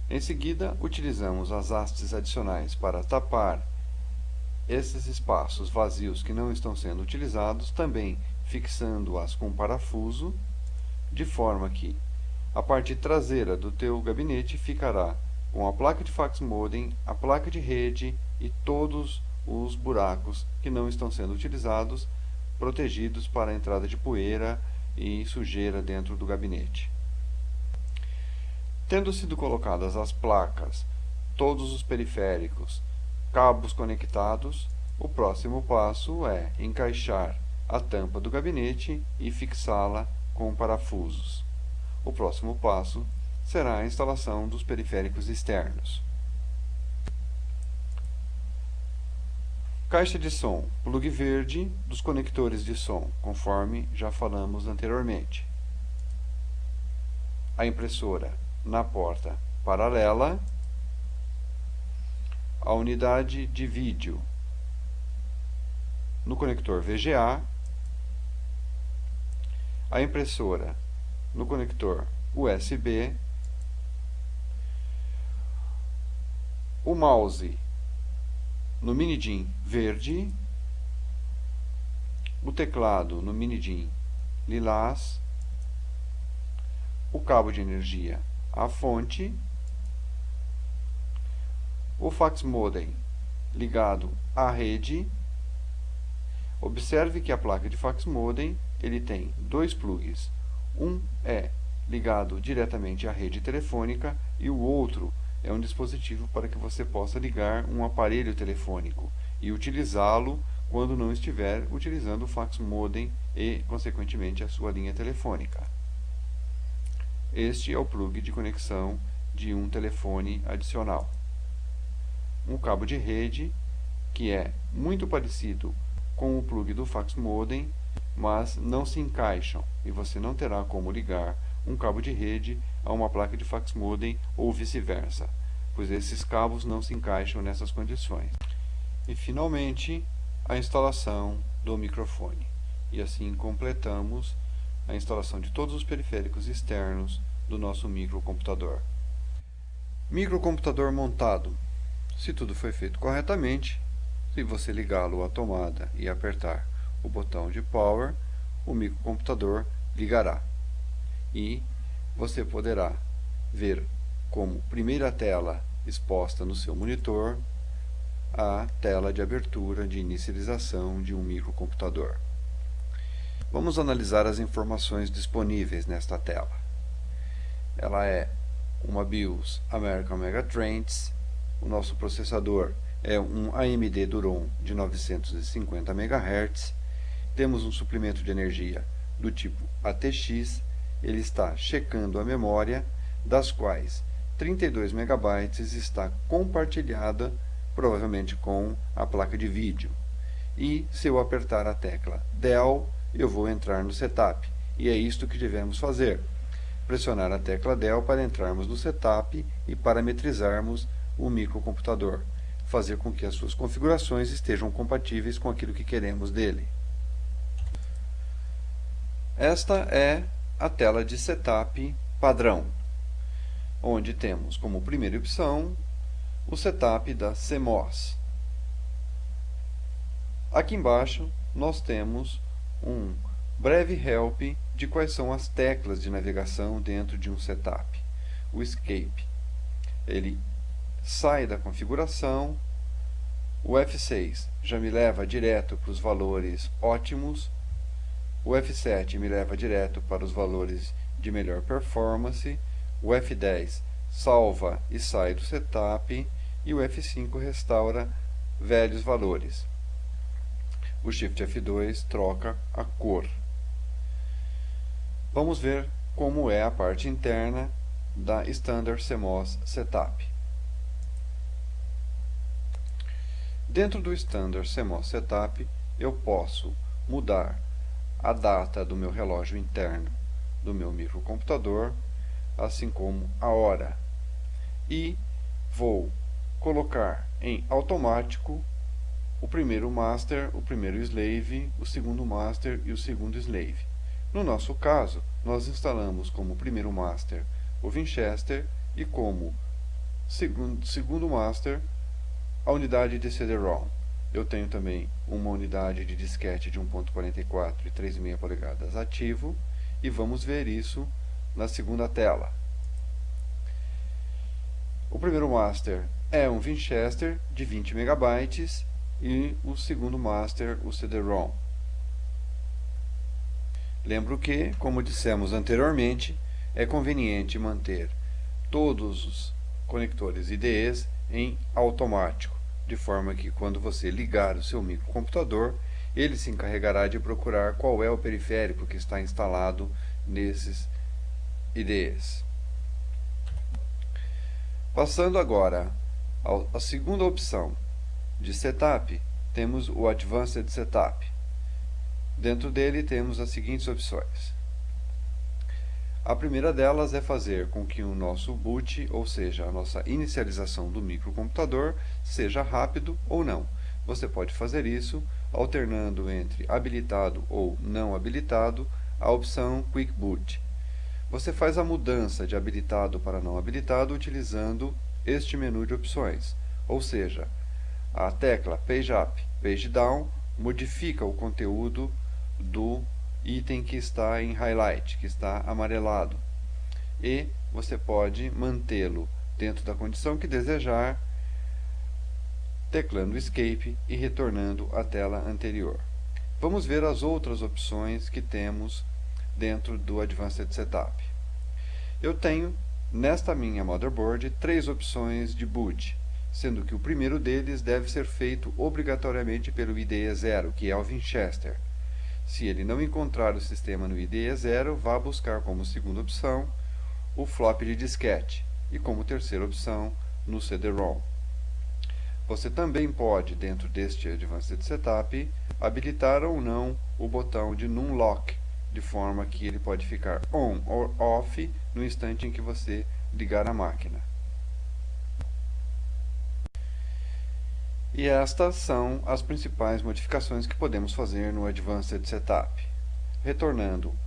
Em seguida, utilizamos as hastes adicionais para tapar esses espaços vazios que não estão sendo utilizados, também fixando-as com parafuso, de forma que a parte traseira do teu gabinete ficará com a placa de fax modem, a placa de rede e todos os buracos que não estão sendo utilizados, protegidos para a entrada de poeira e sujeira dentro do gabinete. Tendo sido colocadas as placas, todos os periféricos, cabos conectados, o próximo passo é encaixar a tampa do gabinete e fixá-la com parafusos. O próximo passo será a instalação dos periféricos externos. Caixa de som, plug verde dos conectores de som, conforme já falamos anteriormente. A impressora na porta paralela. A unidade de vídeo no conector VGA. A impressora no conector USB. O mouse no mini-DIN verde, o teclado no mini-DIN lilás, o cabo de energia à fonte, o fax modem ligado à rede. Observe que a placa de fax modem ele tem dois plugs. Um é ligado diretamente à rede telefônica e o outro é um dispositivo para que você possa ligar um aparelho telefônico e utilizá-lo quando não estiver utilizando o fax modem e, consequentemente, a sua linha telefônica. Este é o plug de conexão de um telefone adicional. Um cabo de rede que é muito parecido com o plug do fax modem, mas não se encaixam e você não terá como ligar um cabo de rede a uma placa de fax modem ou vice-versa, pois esses cabos não se encaixam nessas condições. E finalmente, a instalação do microfone. E assim completamos a instalação de todos os periféricos externos do nosso microcomputador. Microcomputador montado. Se tudo foi feito corretamente, se você ligá-lo à tomada e apertar o botão de Power, o microcomputador ligará. E você poderá ver como primeira tela exposta no seu monitor a tela de abertura de inicialização de um microcomputador. Vamos analisar as informações disponíveis nesta tela. Ela é uma BIOS American Megatrends. O nosso processador é um AMD Duron de 950 MHz. Temos um suplemento de energia do tipo ATX. Ele está checando a memória, das quais 32 MB está compartilhada, provavelmente com a placa de vídeo. E se eu apertar a tecla Del, eu vou entrar no setup. E é isto que devemos fazer. Pressionar a tecla Del para entrarmos no setup e parametrizarmos o microcomputador. Fazer com que as suas configurações estejam compatíveis com aquilo que queremos dele. Esta é a tela de setup padrão, onde temos como primeira opção o setup da CMOS. Aqui embaixo nós temos um breve help de quais são as teclas de navegação dentro de um setup. O Escape, ele sai da configuração. O F6 já me leva direto para os valores ótimos. O F7 me leva direto para os valores de melhor performance. O F10 salva e sai do setup. E o F5 restaura velhos valores. O Shift F2 troca a cor. Vamos ver como é a parte interna da Standard CMOS Setup. Dentro do Standard CMOS Setup, eu posso mudar a data do meu relógio interno do meu microcomputador, assim como a hora. E vou colocar em automático o primeiro master, o primeiro slave, o segundo master e o segundo slave. No nosso caso, nós instalamos como primeiro master o Winchester e como segundo master a unidade de CD-ROM. Eu tenho também uma unidade de disquete de 1.44 e 3,5 polegadas ativo e vamos ver isso na segunda tela. O primeiro master é um Winchester de 20 MB e o segundo master o CD-ROM. Lembro que, como dissemos anteriormente, é conveniente manter todos os conectores IDEs em automático, de forma que quando você ligar o seu microcomputador, ele se encarregará de procurar qual é o periférico que está instalado nesses IDEs. Passando agora à segunda opção de setup, temos o Advanced Setup. Dentro dele temos as seguintes opções. A primeira delas é fazer com que o nosso boot, ou seja, a nossa inicialização do microcomputador, seja rápido ou não. Você pode fazer isso alternando entre habilitado ou não habilitado a opção Quick Boot. Você faz a mudança de habilitado para não habilitado utilizando este menu de opções, ou seja, A tecla Page Up, Page Down modifica o conteúdo do item que está em highlight, que está amarelado. E você pode mantê-lo dentro da condição que desejar, teclando Escape e retornando à tela anterior. Vamos ver as outras opções que temos dentro do Advanced Setup. Eu tenho, nesta minha motherboard, 3 opções de boot, sendo que o primeiro deles deve ser feito obrigatoriamente pelo IDE 0, que é o Winchester. Se ele não encontrar o sistema no IDE 0, vá buscar como segunda opção o flop de disquete e como terceira opção no CD-ROM. Você também pode, dentro deste Advanced Setup, habilitar ou não o botão de Numlock, de forma que ele pode ficar on ou off no instante em que você ligar a máquina. E estas são as principais modificações que podemos fazer no Advanced Setup. Retornando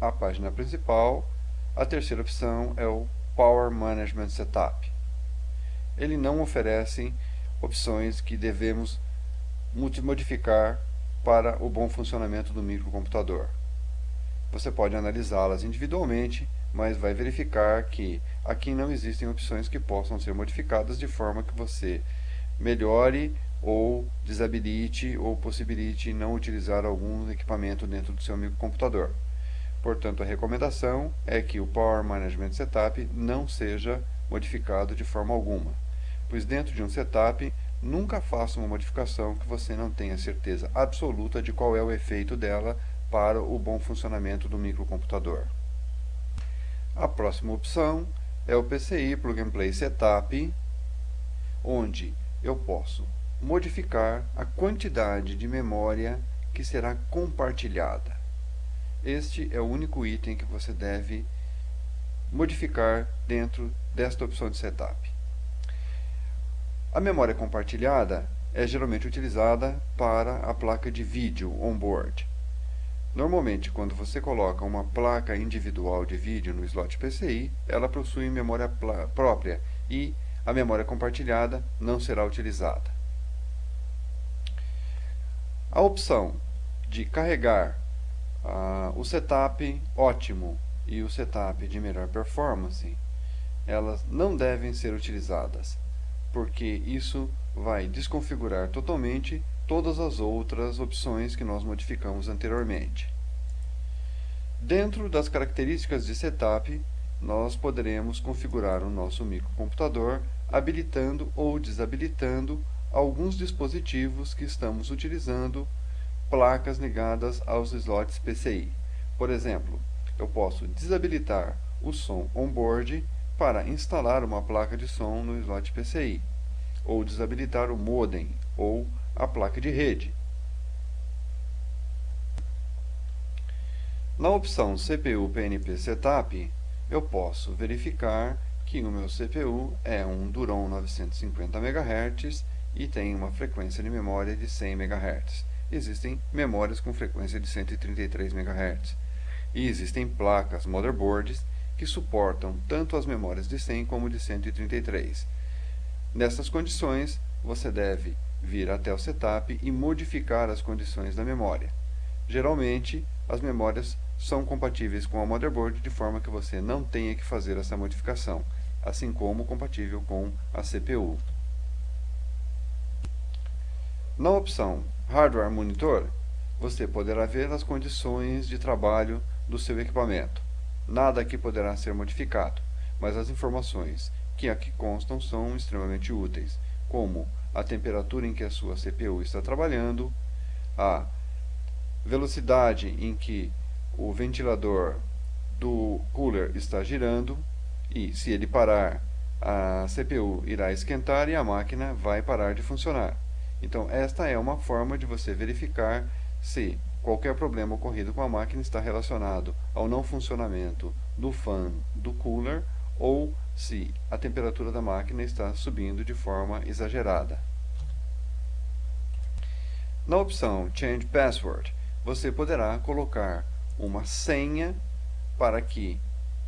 à página principal, a terceira opção é o Power Management Setup. Ele não oferece opções que devemos modificar para o bom funcionamento do microcomputador. Você pode analisá-las individualmente, mas vai verificar que aqui não existem opções que possam ser modificadas de forma que você melhore ou desabilite ou possibilite não utilizar algum equipamento dentro do seu microcomputador. Portanto, a recomendação é que o Power Management Setup não seja modificado de forma alguma, pois dentro de um setup nunca faça uma modificação que você não tenha certeza absoluta de qual é o efeito dela para o bom funcionamento do microcomputador. A próxima opção é o PCI Plug and Play Setup, onde eu posso modificar a quantidade de memória que será compartilhada. Este é o único item que você deve modificar dentro desta opção de setup. A memória compartilhada é geralmente utilizada para a placa de vídeo onboard. Normalmente, quando você coloca uma placa individual de vídeo no slot PCI, ela possui memória própria e a memória compartilhada não será utilizada. A opção de carregar o setup ótimo e o setup de melhor performance, elas não devem ser utilizadas, porque isso vai desconfigurar totalmente todas as outras opções que nós modificamos anteriormente. Dentro das características de setup, nós poderemos configurar o nosso microcomputador habilitando ou desabilitando alguns dispositivos que estamos utilizando placas ligadas aos slots PCI. Por exemplo, eu posso desabilitar o som onboard para instalar uma placa de som no slot PCI, ou desabilitar o modem ou a placa de rede. Na opção CPU PNP Setup, eu posso verificar que o meu CPU é um Duron 950 MHz e tem uma frequência de memória de 100 MHz. Existem memórias com frequência de 133 MHz. E existem placas motherboards que suportam tanto as memórias de 100 como de 133. Nessas condições, você deve vir até o setup e modificar as condições da memória. Geralmente, as memórias são compatíveis com a motherboard de forma que você não tenha que fazer essa modificação, assim como compatível com a CPU. Na opção Hardware Monitor, você poderá ver as condições de trabalho do seu equipamento. Nada aqui poderá ser modificado, mas as informações que aqui constam são extremamente úteis, como a temperatura em que a sua CPU está trabalhando, a velocidade em que o ventilador do cooler está girando, e se ele parar, a CPU irá esquentar e a máquina vai parar de funcionar. Então, esta é uma forma de você verificar se qualquer problema ocorrido com a máquina está relacionado ao não funcionamento do fan do cooler ou se a temperatura da máquina está subindo de forma exagerada. Na opção Change Password, você poderá colocar uma senha para que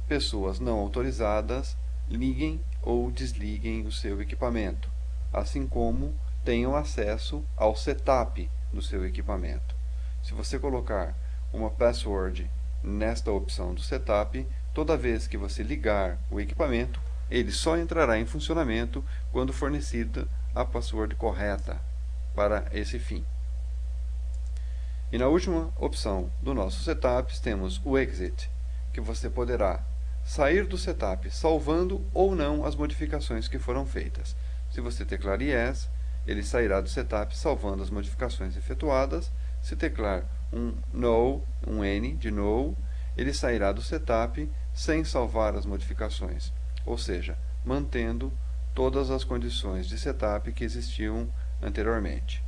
pessoas não autorizadas liguem ou desliguem o seu equipamento, assim como tenham acesso ao setup do seu equipamento. Se você colocar uma password nesta opção do setup, toda vez que você ligar o equipamento, ele só entrará em funcionamento quando fornecida a password correta para esse fim. E na última opção do nosso setup temos o exit, que você poderá sair do setup salvando ou não as modificações que foram feitas. Se você teclar yes, ele sairá do setup salvando as modificações efetuadas. Se teclar um no, um N de no, ele sairá do setup sem salvar as modificações, ou seja, mantendo todas as condições de setup que existiam anteriormente.